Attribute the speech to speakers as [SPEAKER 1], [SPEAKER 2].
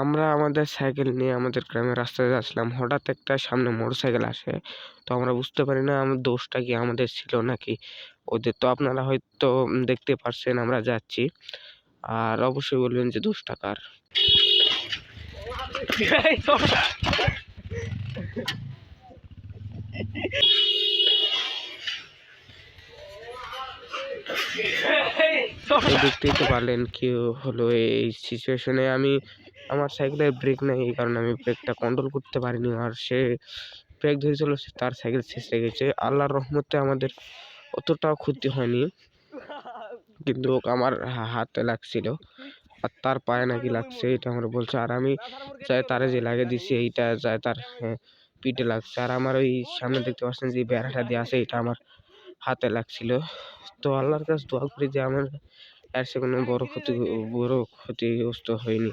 [SPEAKER 1] আমরা আমাদের সাইকেল নিয়ে আমাদের গ্রামের রাস্তায় যাচ্ছিলাম। হঠাৎ একটা সামনে মোটরসাইকেল আসে। তো আমরা বুঝতে পারি না দোষটা কি আমাদের ছিল নাকি ওদের। তো আপনারা হয়তো দেখতে পারছেন আমরা যাচ্ছি। আর অবশ্যই বলবেন যে দোষটা কার। তো দেখতেই তো পারলেন কি হলো এই সিচুয়েশনে। আমার সাইকেলের ব্রেক নাই, এই কারণে আমি ব্রেকটা কন্ট্রোল করতে পারিনি। আর সে ব্রেক ধরেছিল, তার সাইকেল ছেঁচড়ে গেছে। আল্লাহর রহমতে আমাদের অতটাও ক্ষতি হয়নি, কিন্তু আমার হাতে লাগছিল আর তার পায়ে নাকি লাগছে, এটা আমার বলছে। আর আমি চাই তারে যে লাগিয়ে দিছি এইটা যায় তার পিঠে লাগছে। আর আমার ওই সামনে দেখতে পাচ্ছেন যে বেড়াটা দিয়ে আছে, এটা আমার হাতে লাগছিল। তো আল্লাহর কাছে দোয়া করি যে আমার আর সে কোনো বড় ক্ষতিগ্রস্ত হয়নি।